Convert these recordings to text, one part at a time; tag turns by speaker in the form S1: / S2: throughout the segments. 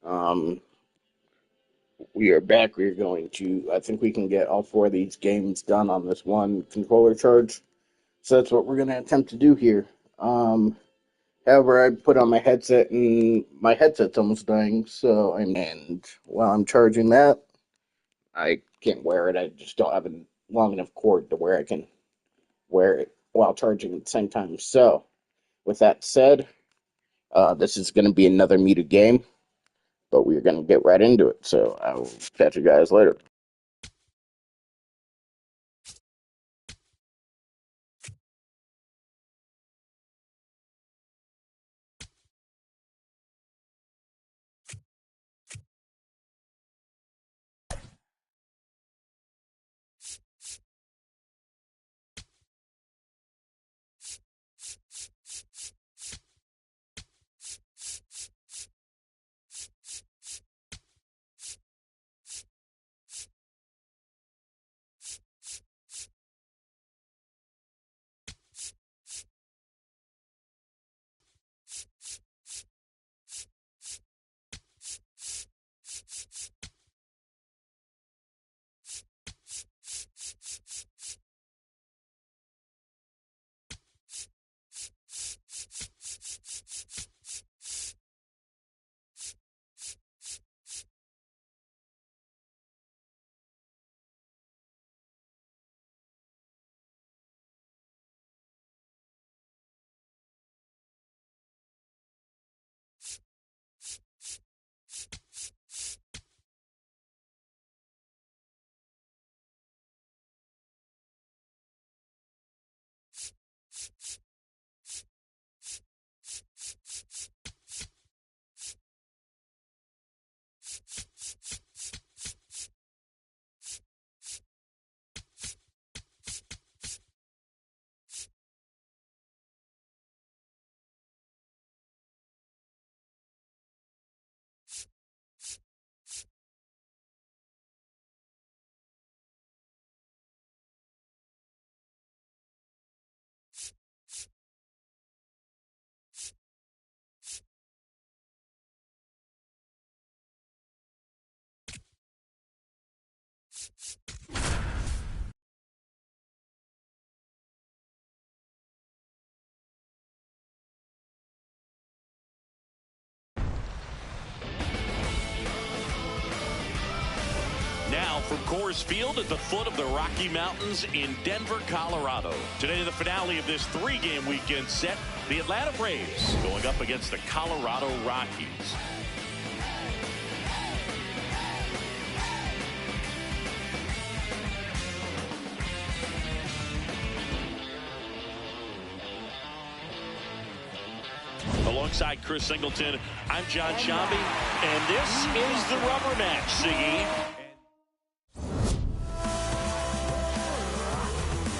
S1: Um, we are back. We're going to, I think we can get all four of these games done on this one controller charge. So that's what we're going to attempt to do here. However, I put on my headset and my headset's almost dying. And while I'm charging that, I can't wear it. I just don't have a long enough cord to where I can wear it while charging at the same time. So, with that said, this is going to be another muted game, but we're going to get right into it. So, I will catch you guys later.
S2: Now from Coors Field at the foot of the Rocky Mountains in Denver, Colorado. Today, the finale of this three-game weekend set, the Atlanta Braves going up against the Colorado Rockies. Alongside Chris Singleton, I'm John Shambi, and this is the rubber match, Siggy.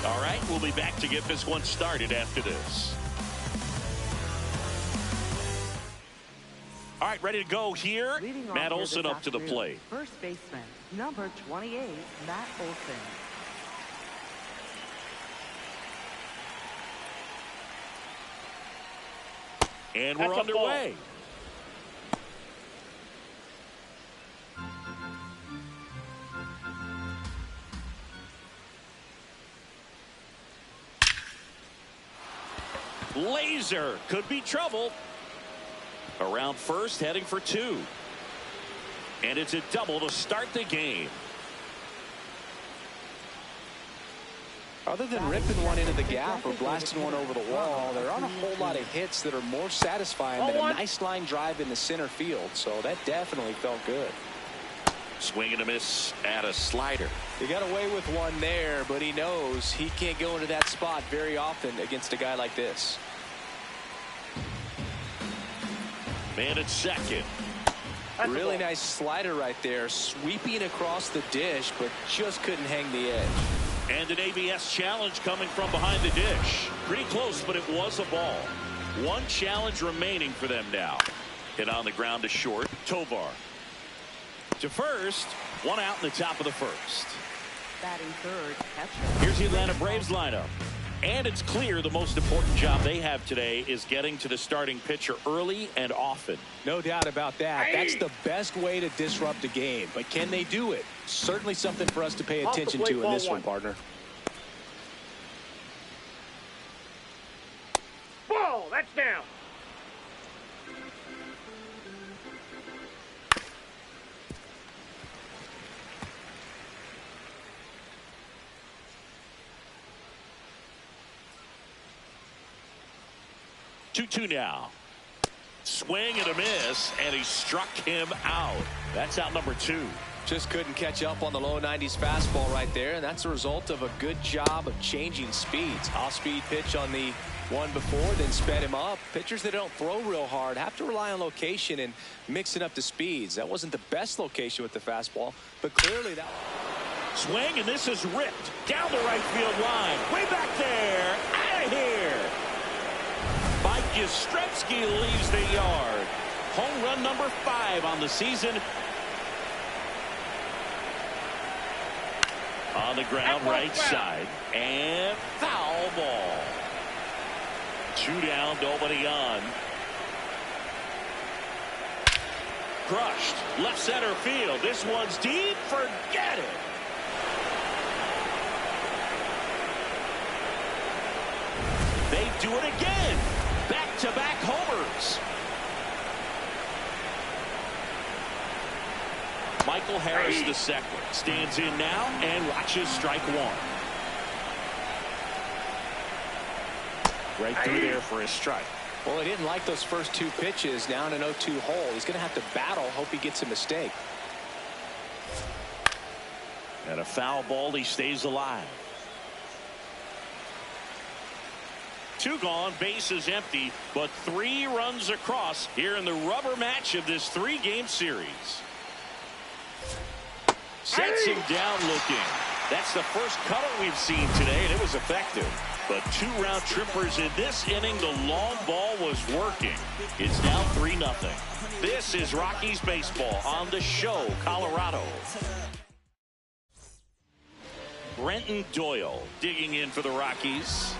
S2: All right, we'll be back to get this one started after this. All right, ready to go here. Matt Olson up to the plate.
S3: First baseman, number 28, Matt Olson.
S2: And we're underway. Laser could be trouble. Around first, heading for two. And it's a double to start the game.
S4: Other than ripping one into the gap or blasting one over the wall, there aren't a whole lot of hits that are more satisfying than a nice line drive in the center field. So that definitely felt good.
S2: Swing and a miss at a slider.
S4: He got away with one there, but he knows he can't go into that spot very often against a guy like this.
S2: Man at second.
S4: Really nice slider right there, sweeping across the dish, but just couldn't hang the edge.
S2: And an ABS challenge coming from behind the dish. Pretty close, but it was a ball. One challenge remaining for them now. Hit on the ground to short. Tovar to first. One out in the top of the first.
S3: Batting third, catcher.
S2: Here's the Atlanta Braves lineup. And it's clear the most important job they have today is getting to the starting pitcher early and often.
S4: No doubt about that. That's the best way to disrupt a game. But can they do it? Certainly something for us to pay attention to in this one, partner.
S5: Ball, that's down.
S2: 2-2 now. Swing and a miss, and he struck him out. That's out number 2.
S4: Just couldn't catch up on the low 90s fastball right there, and that's a result of a good job of changing speeds. Off-speed pitch on the one before, then sped him up. Pitchers that don't throw real hard have to rely on location and mixing up the speeds. That wasn't the best location with the fastball, but clearly that...
S2: Swing, and this is ripped down the right field line. Way back there. Out of here. Mike Yastrzemski leaves the yard. Home run number 5 on the season. On the ground, right side. And foul ball. 2 down, nobody on. Crushed. Left center field. This one's deep. Forget it. They do it again. Back-to-back homers. Michael Harris the second stands in now and watches strike 1. Right through there for his strike.
S4: Well, he didn't like those first 2 pitches. Now in an 0-2 hole. He's going to have to battle. Hope he gets a mistake.
S2: And a foul ball. He stays alive. 2 gone, bases empty, but 3 runs across here in the rubber match of this 3-game series. Sets him down looking. That's the first cutter we've seen today, and it was effective. But 2 round trippers in this inning. The long ball was working. It's now 3-0. This is Rockies baseball on the show, Colorado. Brenton Doyle digging in for the Rockies.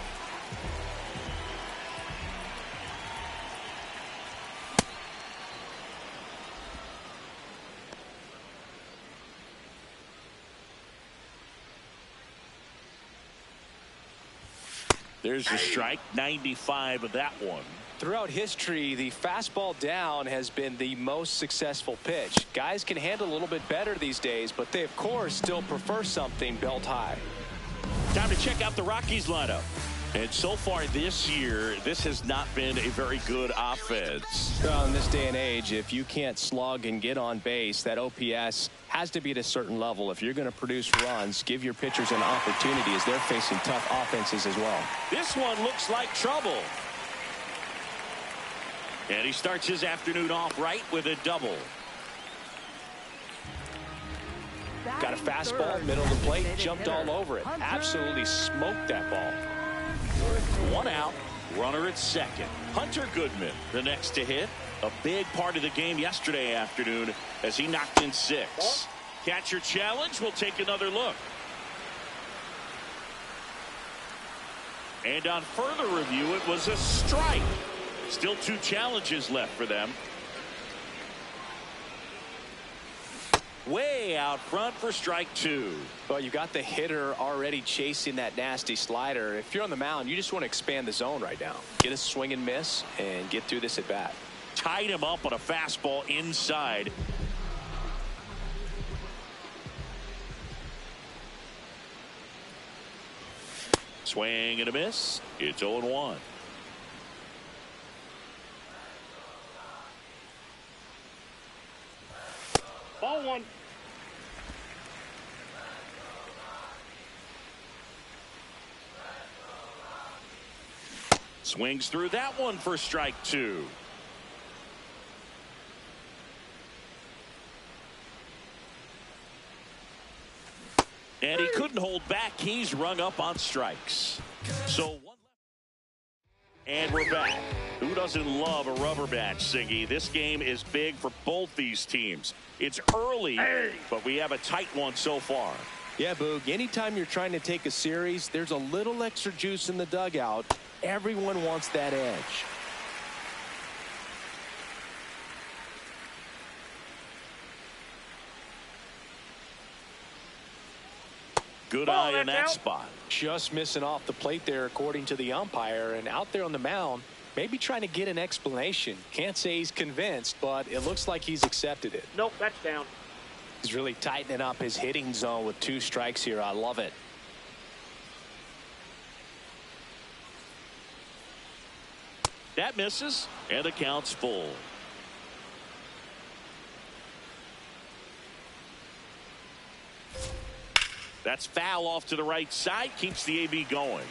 S2: There's a strike, 95 of that one.
S4: Throughout history, the fastball down has been the most successful pitch. Guys can handle a little bit better these days, but they, of course, still prefer something belt high.
S2: Time to check out the Rockies lineup. And so far this year, this has not been a very good offense.
S4: Well, in this day and age, if you can't slug and get on base, that OPS has to be at a certain level. If you're going to produce runs, give your pitchers an opportunity as they're facing tough offenses as well.
S2: This one looks like trouble. And he starts his afternoon off right with a double.
S4: Got a fastball, middle of the plate, jumped all over it. Absolutely smoked that ball.
S2: 1 out, runner at second. Hunter Goodman, the next to hit. A big part of the game yesterday afternoon as he knocked in 6. Catcher challenge. We'll take another look. And on further review, it was a strike. Still 2 challenges left for them. Way out front for strike 2.
S4: Well, you got the hitter already chasing that nasty slider. If you're on the mound, you just want to expand the zone right now. Get a swing and miss and get through this at bat.
S2: Tied him up on a fastball inside. Swing and a miss. It's 0-1.
S5: Ball 1.
S2: Swings through that one for strike 2. And he couldn't hold back. He's rung up on strikes. So 1 left. And we're back. Who doesn't love a rubber match, Siggy? This game is big for both these teams. It's early, but we have a tight one so far.
S4: Yeah, Boog, anytime you're trying to take a series, there's a little extra juice in the dugout. Everyone wants that edge.
S2: Good eye in that spot.
S4: Just missing off the plate there, according to the umpire. And out there on the mound, maybe trying to get an explanation. Can't say he's convinced, but it looks like he's accepted it.
S5: Nope, that's down.
S4: He's really tightening up his hitting zone with 2 strikes here. I love it.
S2: That misses, and the count's full. That's foul off to the right side. Keeps the AB going.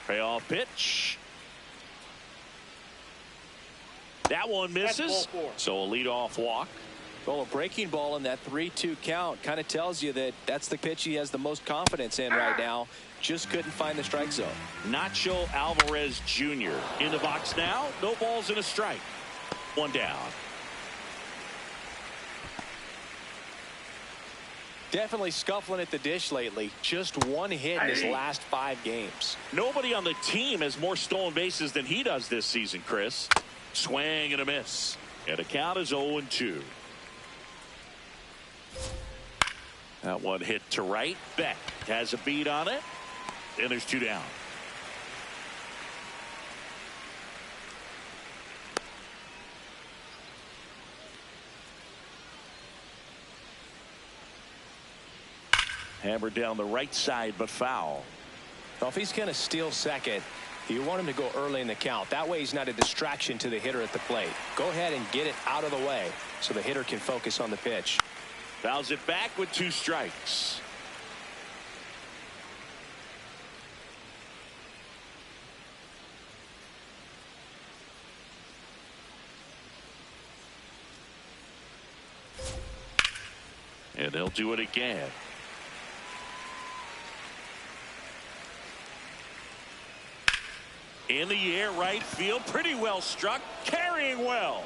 S2: Payoff pitch. That one misses. So a leadoff walk.
S4: Well, a breaking ball in that 3-2 count kind of tells you that that's the pitch he has the most confidence in right now. Just couldn't find the strike zone.
S2: Nacho Alvarez Jr. in the box now. No balls and a strike. 1 down.
S4: Definitely scuffling at the dish lately. Just 1 hit in his last 5 games.
S2: Nobody on the team has more stolen bases than he does this season, Chris. Swing and a miss. And the count is 0-2. That one hit to right. Beck has a beat on it. And there's 2 down. Hammered down the right side, but foul.
S4: Well, if he's going to steal second, you want him to go early in the count. That way he's not a distraction to the hitter at the plate. Go ahead and get it out of the way so the hitter can focus on the pitch.
S2: Fouls it back with 2 strikes. And they'll do it again. In the air, right field, pretty well struck, carrying well.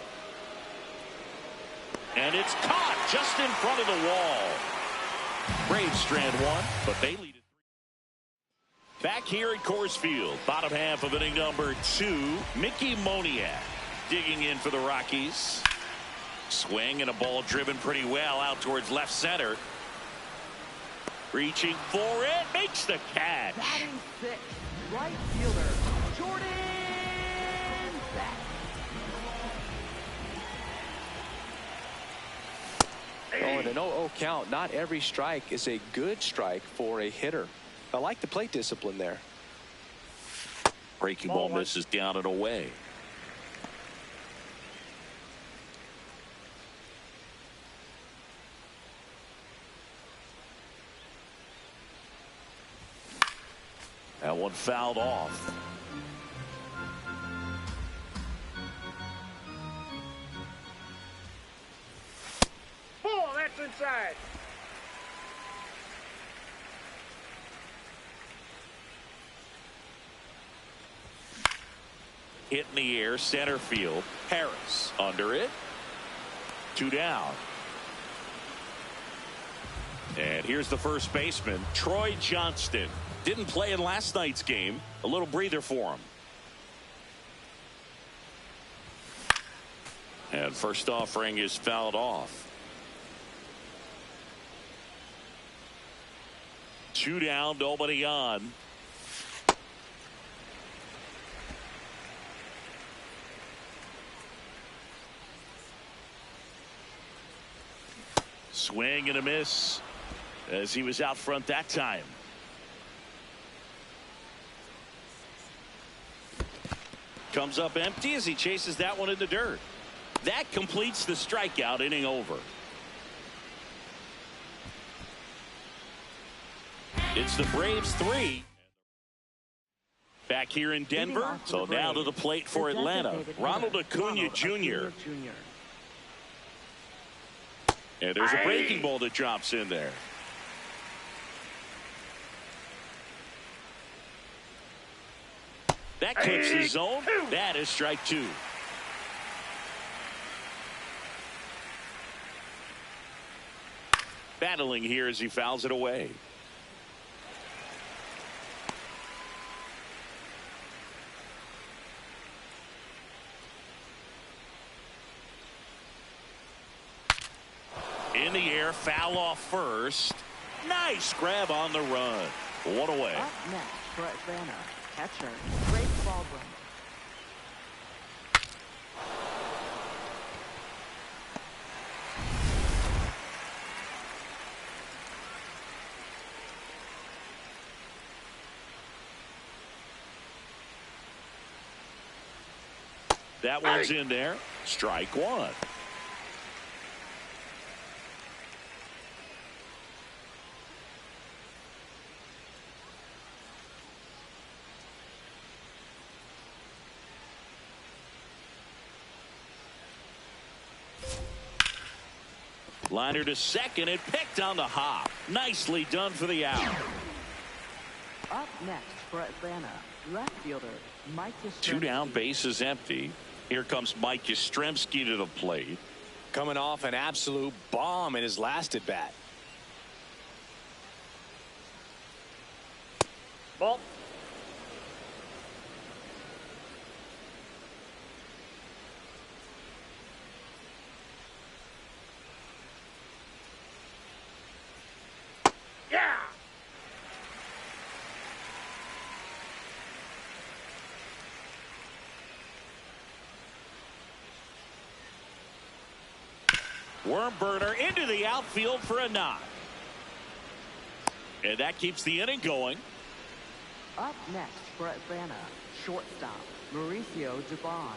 S2: And it's caught just in front of the wall. Braves strand 1, but they lead it. Back here at Coors Field, bottom half of inning number 2, Mickey Moniak digging in for the Rockies. Swing and a ball driven pretty well out towards left center. Reaching for it, makes the catch.
S3: Batting 6, right fielder, Jordan Beck.
S4: Oh, and an 0-0 count. Not every strike is a good strike for a hitter. I like the plate discipline there.
S2: Breaking ball misses down and away. That one fouled off.
S5: Oh, that's inside.
S2: Hit in the air, center field. Harris under it. 2 down. And here's the first baseman, Troy Johnston. Didn't play in last night's game. A little breather for him. And first offering is fouled off. 2 down, nobody on. Swing and a miss as he was out front that time. Comes up empty as he chases that one in the dirt. That completes the strikeout, inning over. It's the Braves 3. Back here in Denver. So now to the plate for Atlanta. Ronald Acuna Jr. And there's a breaking ball that drops in there. That clips the zone. That is strike 2. Battling here as he fouls it away. In the air, foul off first. Nice grab on the run. One away.
S3: Up next for Atlanta, catcher, Drake Baldwin.
S2: That one's in there. Strike one. Liner to second and picked on the hop. Nicely done for the out.
S3: Up next for Atlanta, left fielder Mike Yastrzemski.
S2: 2 down, base is empty. Here comes Mike Yastrzemski to the plate.
S4: Coming off an absolute bomb in his last at bat.
S5: Ball. Yeah.
S2: Worm burner into the outfield for a knock. And that keeps the inning going.
S3: Up next for Atlanta, shortstop Mauricio Dubon.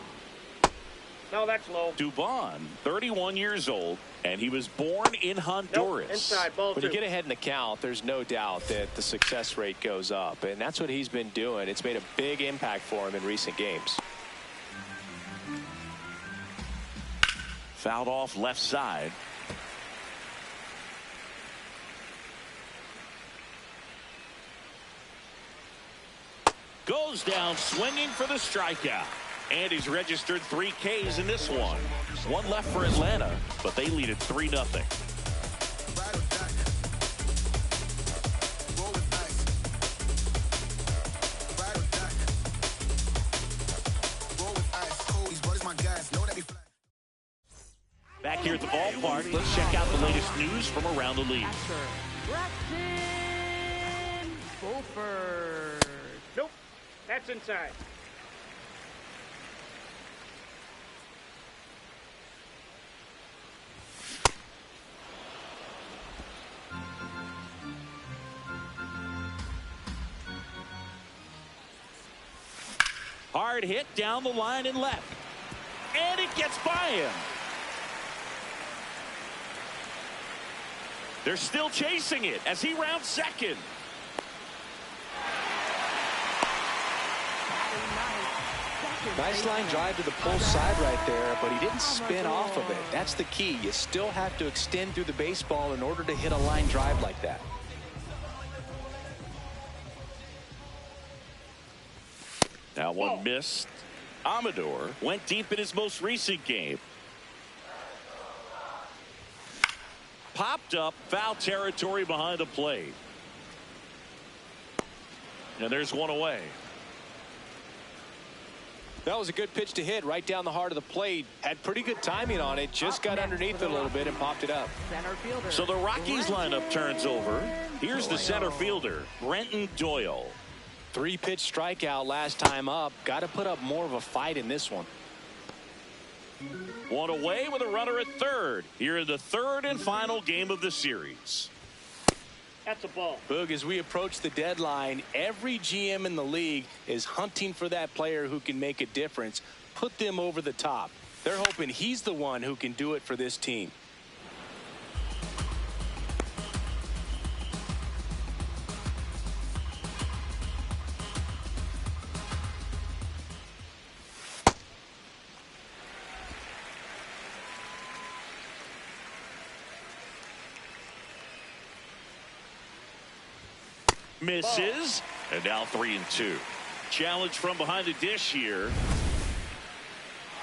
S5: No, that's low.
S2: Dubon, 31 years old, and he was born in Honduras.
S5: Nope, inside, ball
S4: When
S5: two.
S4: you get ahead in the count, there's no doubt that the success rate goes up, and that's what he's been doing. It's made a big impact for him in recent games.
S2: Fouled off left side. Goes down swinging for the strikeout. And he's registered 3 Ks in this one. One left for Atlanta, but they lead at 3-0. Back here at the ballpark, let's check out the latest news from around the league.
S3: Catcher, Braxton Fulford.
S5: Nope, that's inside.
S2: Hard hit down the line and left. And it gets by him. They're still chasing it as he rounds second.
S4: Nice line drive to the pull side right there, but he didn't spin off of it. That's the key. You still have to extend through the baseball in order to hit a line drive like that.
S2: Now one missed. Amador went deep in his most recent game. Popped up, foul territory behind the plate. And there's one away.
S4: That was a good pitch to hit right down the heart of the plate. Had pretty good timing on it. Just got underneath it a little bit and popped it up.
S3: Center fielder.
S2: So the Rockies lineup turns over. Here's the center fielder, Brenton Doyle.
S4: 3-pitch strikeout last time up. Got to put up more of a fight in this one.
S2: One away with a runner at third. Here in the third and final game of the series.
S5: That's a ball.
S4: Boog, as we approach the deadline, every GM in the league is hunting for that player who can make a difference, put them over the top. They're hoping he's the one who can do it for this team.
S2: Misses. And now 3-2. Challenge from behind the dish here.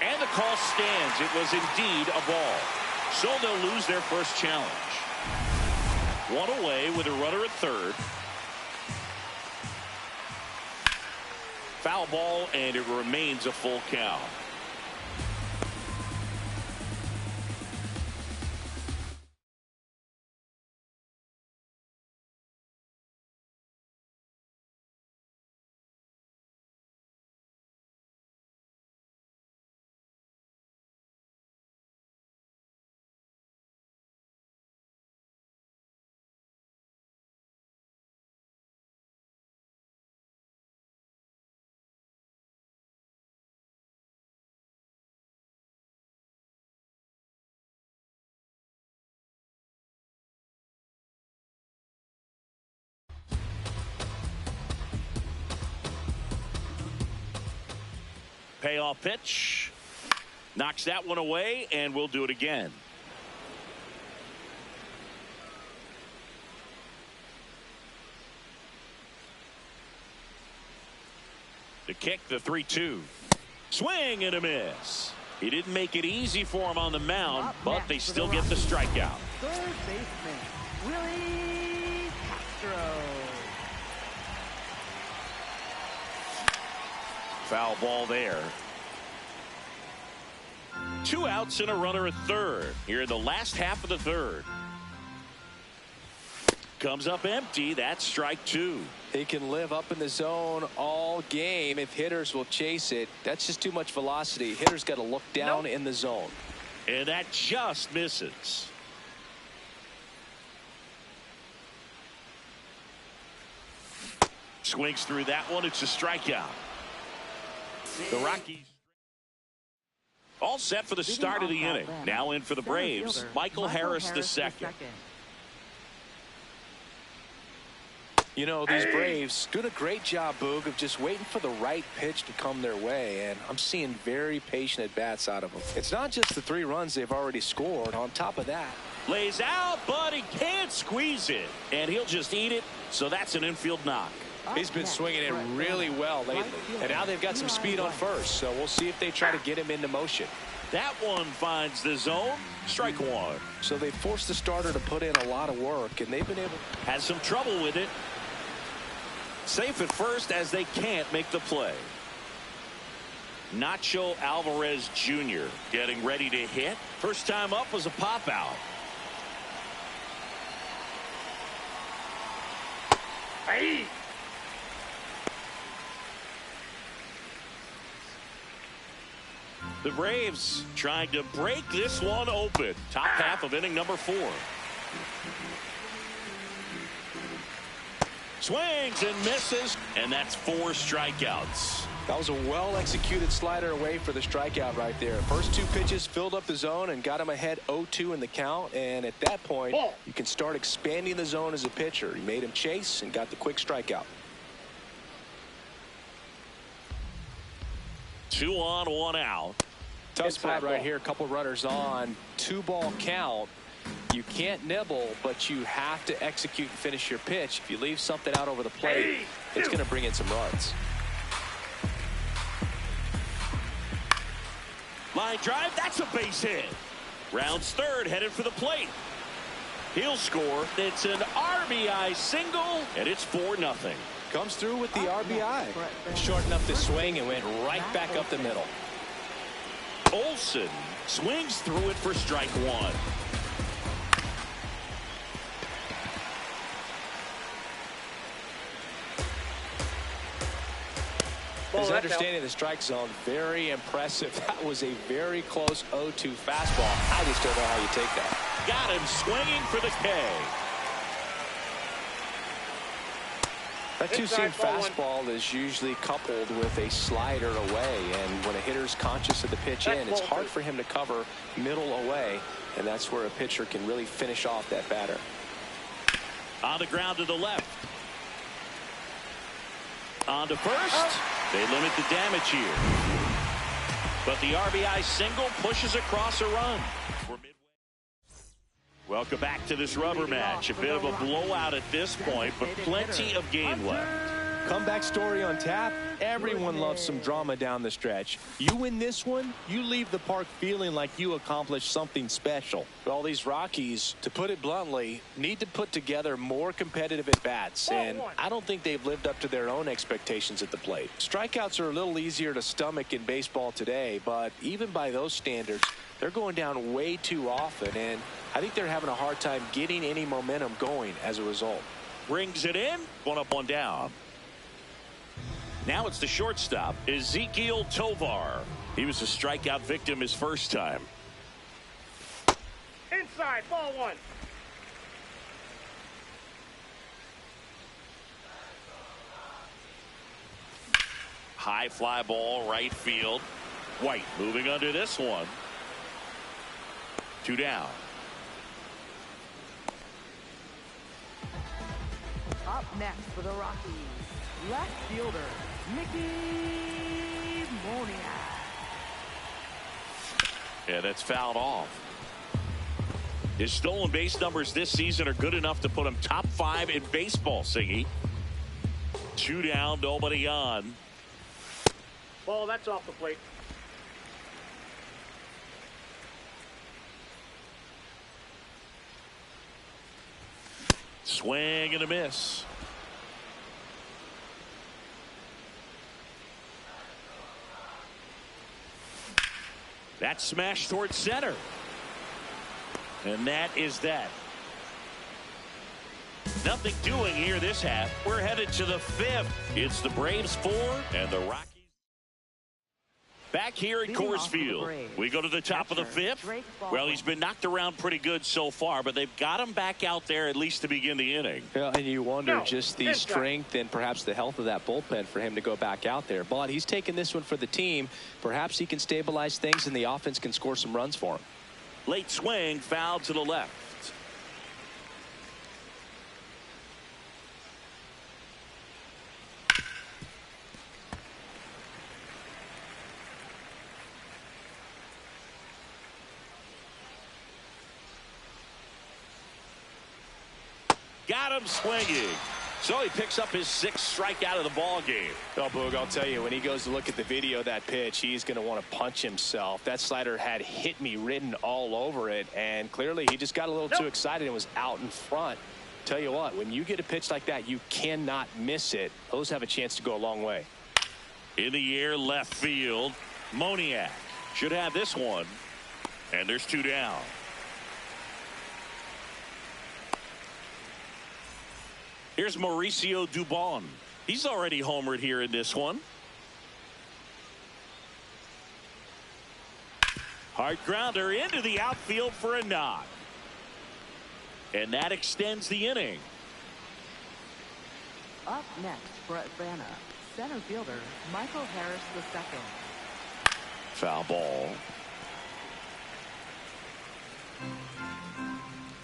S2: And the call stands. It was indeed a ball. So they'll lose their first challenge. One away with a runner at third. Foul ball, and it remains a full count. Payoff pitch. Knocks that one away, and we'll do it again. The kick, the 3-2. Swing and a miss. He didn't make it easy for him on the mound, but they still get the strikeout.
S3: Third baseman, Willie Castro.
S2: Foul ball there. 2 outs and a runner at third here in the last half of the third. Comes up empty. That's strike 2.
S4: He can live up in the zone all game if hitters will chase it. That's just too much velocity. Hitters got to look down in the zone.
S2: And that just misses. Swings through that one. It's a strikeout. The Rockies all set for the start of the inning. Now in for the Braves, Michael Harris II.
S4: You know, these Braves doing a great job, Boog, of just waiting for the right pitch to come their way, and I'm seeing very patient at-bats out of them. It's not just the 3 runs they've already scored. On top of that,
S2: lays out, but he can't squeeze it, and he'll just eat it, so that's an infield knock.
S4: He's been swinging it really well lately, and now they've got some speed on first, so we'll see if they try to get him into motion.
S2: That one finds the zone. Strike 1.
S4: So they forced the starter to put in a lot of work, and they've been able.
S2: Has some trouble with it. Safe at first as they can't make the play. Nacho Alvarez Jr. getting ready to hit. First time up was a pop out.
S5: Hey.
S2: The Braves trying to break this one open. Top half of inning number 4. Swings and misses, and that's 4 strikeouts.
S4: That was a well-executed slider away for the strikeout right there. First 2 pitches filled up the zone and got him ahead 0-2 in the count, and at that point, you can start expanding the zone as a pitcher. He made him chase and got the quick strikeout.
S2: 2 on, 1 out.
S4: Tough spot right here. A couple runners on. 2-ball count. You can't nibble, but you have to execute and finish your pitch. If you leave something out over the plate, it's going to bring in some runs.
S2: Line drive, that's a base hit. Rounds third, headed for the plate. He'll score. It's an RBI single, and it's 4-0.
S4: Comes through with the RBI. Shortened up the swing and went right back up the middle.
S2: Olsen swings through it for strike 1.
S4: His understanding of the strike zone, very impressive. That was a very close 0-2 fastball. I just don't know how you take that.
S2: Got him swinging for the K.
S4: That 2-seam fastball is usually coupled with a slider away, and when a hitter's conscious of the pitch in, it's hard for him to cover middle away, and that's where a pitcher can really finish off that batter.
S2: On the ground to the left. On to first. They limit the damage here. But the RBI single pushes across a run. Welcome back to this rubber match. A bit of a blowout at this point, but plenty of game left.
S4: Comeback story on tap. Everyone loves some drama down the stretch. You win this one, you leave the park feeling like you accomplished something special. Well, these Rockies, to put it bluntly, need to put together more competitive at-bats, and I don't think they've lived up to their own expectations at the plate. Strikeouts are a little easier to stomach in baseball today, but even by those standards, they're going down way too often, and I think they're having a hard time getting any momentum going as a result.
S2: Brings it in. One up, one down. Now it's the shortstop, Ezequiel Tovar. He was a strikeout victim his first time.
S5: Inside, ball one.
S2: High fly ball, right field. White moving under this one. 2 down.
S3: Up next for the Rockies, left fielder, Mickey Moniak.
S2: Yeah, that's fouled off. His stolen base numbers this season are good enough to put him top 5 in baseball, Siggy. 2 down, nobody on.
S5: Ball, that's off the plate.
S2: Swing and a miss. That smash towards center. And that is that. Nothing doing here this half. We're headed to the 5th. It's the Braves 4 and the Rockies. Back here at Coors Field, we go to the top of the 5th. Well, he's been knocked around pretty good so far, but they've got him back out there at least to begin the inning.
S4: Yeah, and you wonder just the strength and perhaps the health of that bullpen for him to go back out there. But he's taking this one for the team. Perhaps he can stabilize things and the offense can score some runs for him.
S2: Late swing, foul to the left. Got him swinging. So he picks up his 6th strikeout of the ball game.
S4: Oh, Boog, I'll tell you, when he goes to look at the video of that pitch, he's going to want to punch himself. That slider had hit me written all over it, and clearly he just got a little too excited and was out in front. Tell you what, when you get a pitch like that, you cannot miss it. Those have a chance to go a long way.
S2: In the air, left field. Moniak should have this one. And there's 2 down. Here's Mauricio Dubon. He's already homered here in this one. Hard grounder into the outfield for a knock. And that extends the inning.
S3: Up next for Atlanta, center fielder Michael Harris II.
S2: Foul ball.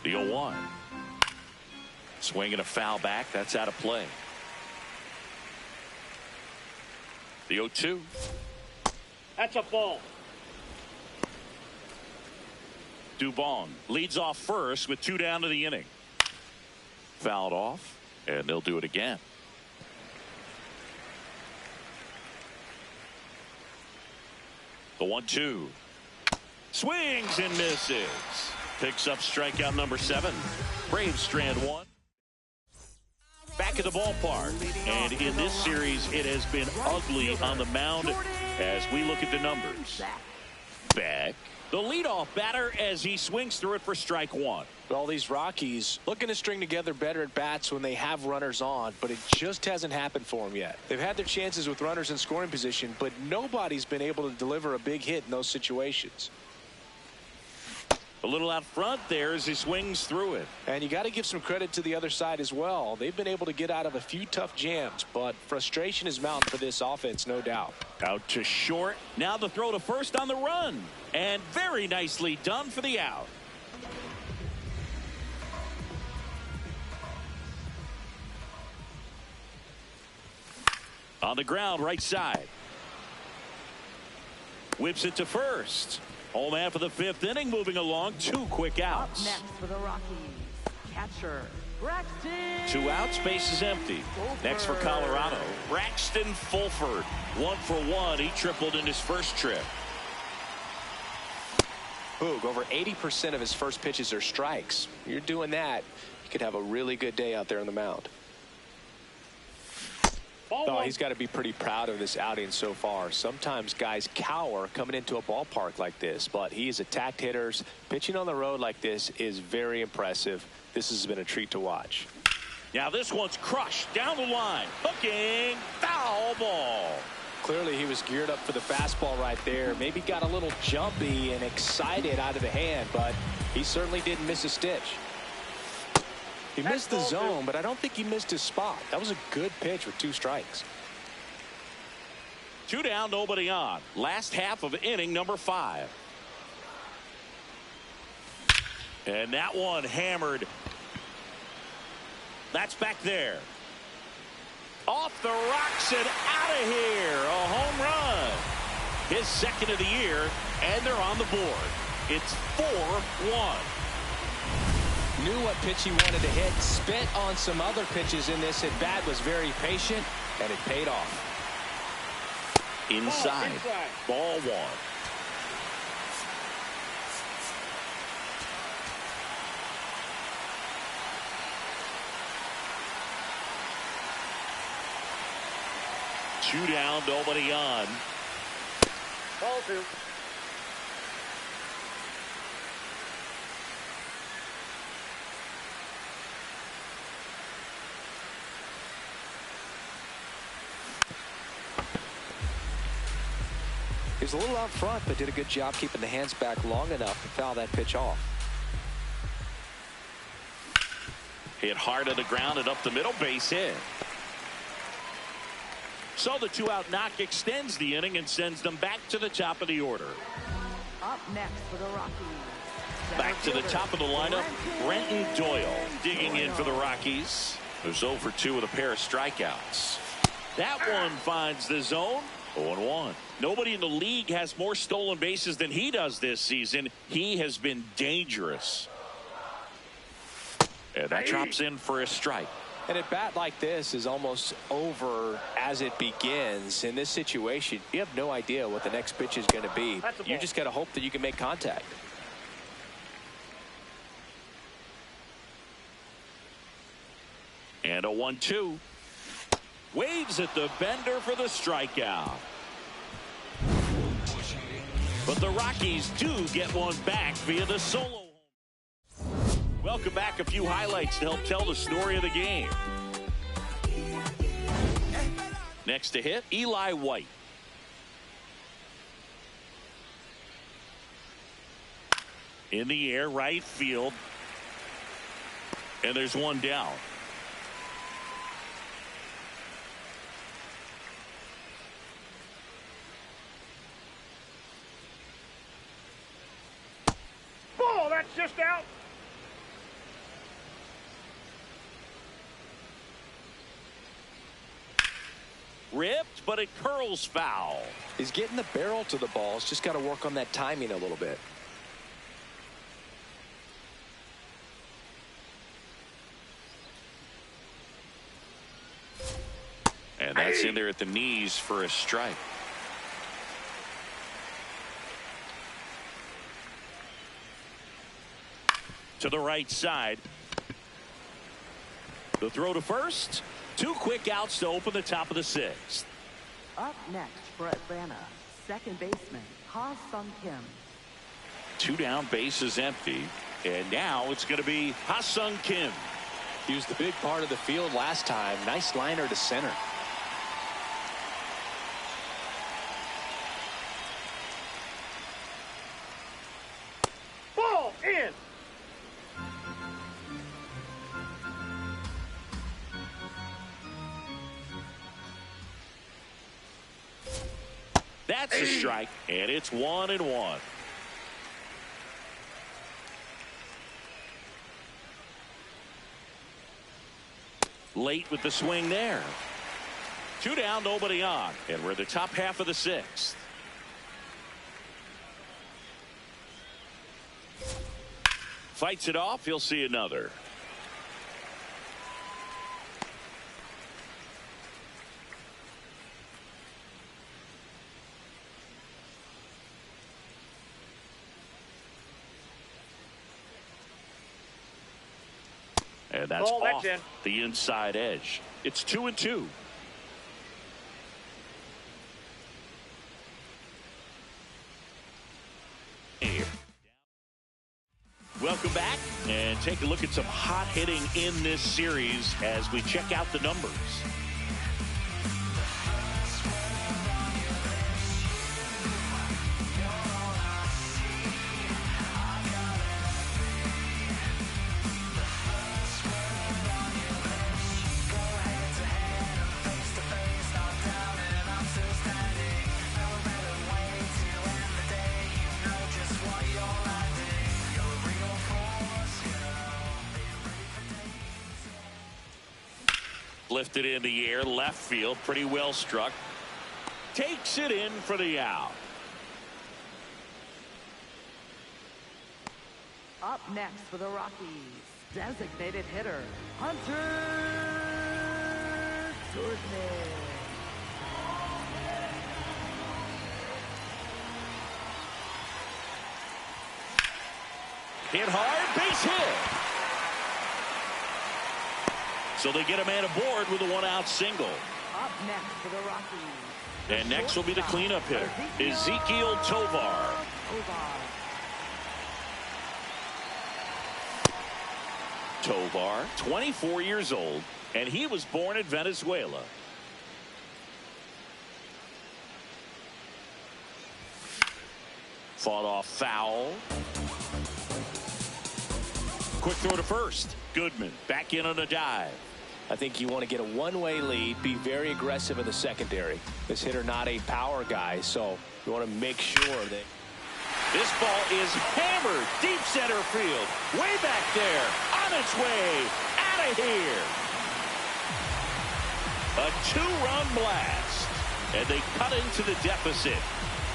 S2: The 0-1. Swinging a foul back. That's out of play. The 0-2.
S5: That's a ball.
S2: Dubon leads off first with 2 down to the inning. Fouled off, and they'll do it again. The 1-2. Swings and misses. Picks up strikeout number 7. Braves strand 1. Back at the ballpark, and in this series it has been ugly on the mound as we look at the numbers. Back, the leadoff batter as he swings through it for strike 1.
S4: Well, these Rockies looking to string together better at bats when they have runners on, but it just hasn't happened for them yet. They've had their chances with runners in scoring position, but nobody's been able to deliver a big hit in those situations.
S2: A little out front there as he swings through it.
S4: And you got to give some credit to the other side as well. They've been able to get out of a few tough jams, but frustration is mounting for this offense, no doubt.
S2: Out to short. Now the throw to first on the run. And very nicely done for the out. On the ground, right side. Whips it to first. Home half of the 5th inning, moving along. 2 quick outs.
S3: Up next for the Rockies, catcher Braxton.
S2: 2 outs, base is empty. Next for Colorado, Braxton Fulford. 1 for 1. He tripled in his first trip.
S4: Boog, over 80% of his first pitches are strikes. You're doing that, you could have a really good day out there on the mound. Oh, he's got to be pretty proud of this outing so far. Sometimes guys cower coming into a ballpark like this, but he's attacked hitters. Pitching on the road like this is very impressive. This has been a treat to watch.
S2: Now this one's crushed down the line. Hooking, foul ball.
S4: Clearly he was geared up for the fastball right there. Maybe got a little jumpy and excited out of the hand, but he certainly didn't miss a stitch. He missed the zone, but I don't think he missed his spot. That was a good pitch with 2 strikes.
S2: 2 down, nobody on. Last half of inning number 5. And that one hammered. That's back there. Off the rocks and out of here. A home run. His second of the year, and they're on the board. It's 4-1.
S4: Knew what pitch he wanted to hit. Spent on some other pitches in this at bat. Was very patient, and it paid off.
S2: Inside. Ball 1. Two down, nobody on.
S5: Ball 2.
S4: He was a little out front, but did a good job keeping the hands back long enough to foul that pitch off.
S2: Hit hard to the ground and up the middle, base hit. So the 2-out knock extends the inning and sends them back to the top of the order.
S3: Up next for the Rockies.
S2: Back to the top of the lineup, Brenton Doyle digging in for the Rockies. There's 0 for 2 with a pair of strikeouts. That one finds the zone. 0-1. Nobody in the league has more stolen bases than he does this season. He has been dangerous. And that drops in for a strike.
S4: And a bat like this is almost over as it begins. In this situation, you have no idea what the next pitch is going to be. You just got to hope that you can make contact.
S2: And a 1-2. Waves at the bender for the strikeout. But the Rockies do get one back via the solo. Welcome back. A few highlights to help tell the story of the game. Next to hit, Eli White. In the air, right field. And there's one down.
S5: Ball, that's just out.
S2: Ripped, but it curls foul.
S4: He's getting the barrel to the ball. He's just got to work on that timing a little bit.
S2: And that's in there at the knees for a strike. To the right side. The throw to first. 2 quick outs to open the top of the 6th.
S3: Up next for Atlanta, second baseman Ha-Sung Kim.
S2: 2 down, base is empty. And now it's going to be Ha-Sung Kim.
S4: He was the big part of the field last time. Nice liner to center.
S5: Ball in.
S2: That's a strike, and it's 1-1. Late with the swing there. 2 down, nobody on, and we're at the top half of the 6th. Fights it off. He'll see another. And that's
S5: Ball,
S2: off
S5: that's in.
S2: the inside edge. It's 2-2. Welcome back, and take a look at some hot hitting in this series as we check out the numbers. Lifted in the air, left field, pretty well struck. Takes it in for the out.
S3: Up next for the Rockies, designated hitter, Hunter Goodman.
S2: Hit hard, base hit. So they get a man aboard with a one-out single.
S3: Up next for the Rockies.
S2: And next will be the cleanup hitter, Ezekiel Tovar. Tovar, 24 years old, and he was born in Venezuela. Fought off foul. Quick throw to first. Goodman back in on a dive.
S4: I think you want to get a one-way lead, be very aggressive in the secondary. This hitter not a power guy, so you want to make sure that.
S2: This ball is hammered deep center field. Way back there. On its way. Out of here. A two-run blast. And they cut into the deficit.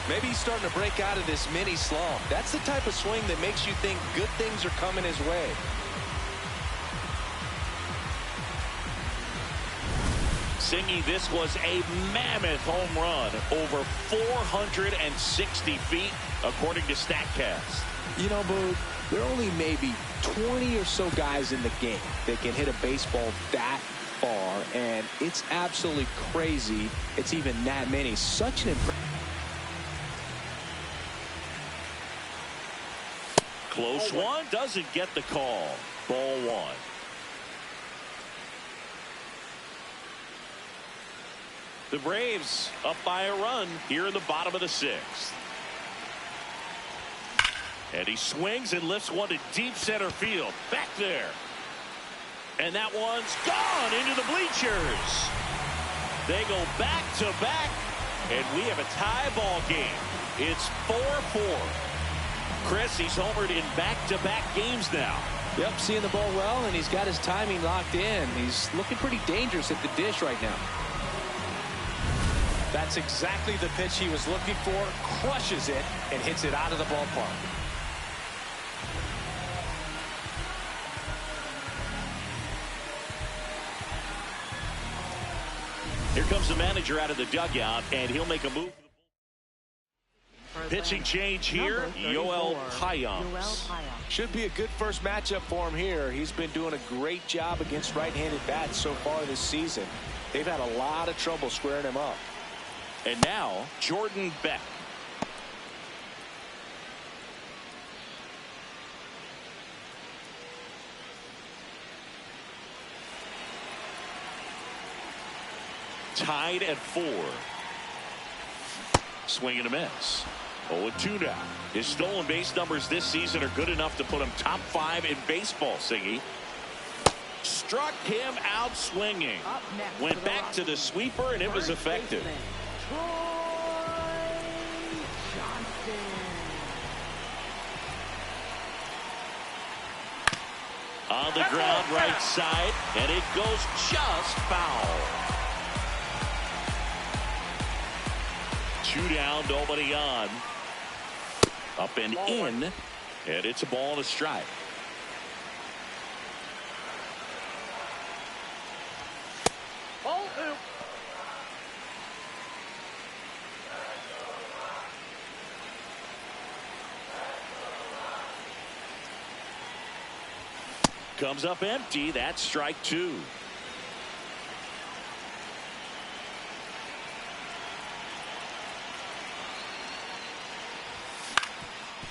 S4: Maybe he's starting to break out of this mini slump. That's the type of swing that makes you think good things are coming his way.
S2: Singy, this was a mammoth home run, over 460 feet, according to StatCast.
S4: You know, Boo, there are only maybe 20 or so guys in the game that can hit a baseball that far, and it's absolutely crazy it's even that many. Such an impressive.
S2: Close one, doesn't get the call. Ball one. The Braves up by a run here in the bottom of the sixth. And he swings and lifts one to deep center field. Back there. And that one's gone into the bleachers. They go back to back. And we have a tie ball game. It's 4-4. Chris, he's homered in back-to-back games now.
S4: Yep, seeing the ball well, and he's got his timing locked in. He's looking pretty dangerous at the dish right now. That's exactly the pitch he was looking for. Crushes it and hits it out of the ballpark.
S2: Here comes the manager out of the dugout, and he'll make a move. Pitching change here, Yoel Payams.
S4: Should be a good first matchup for him here. He's been doing a great job against right-handed bats so far this season. They've had a lot of trouble squaring him up.
S2: And now, Jordan Beck. Tied at 4. Swing and a miss. 0-2 now. His stolen base numbers this season are good enough to put him top 5 in baseball, Singy. Struck him out swinging. Went back to the sweeper, and it was effective. On the ground, right side, and it goes just foul. 2 down, nobody on. Up and in, and it's a ball and a strike.
S5: Ball 2.
S2: Comes up empty. That's strike 2.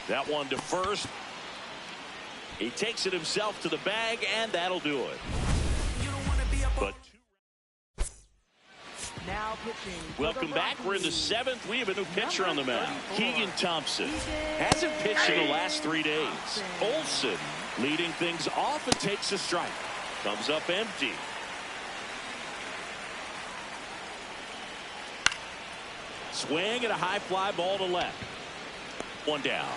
S2: That one to first. He takes it himself to the bag, and that'll do it. But
S3: Now pitching.
S2: welcome back. We're in the 7th. We have a new pitcher on the mound. Keegan Thompson hasn't pitched in the last 3 days. Olsen leading things off and takes a strike. Comes up empty. Swing and a high fly ball to left. One down.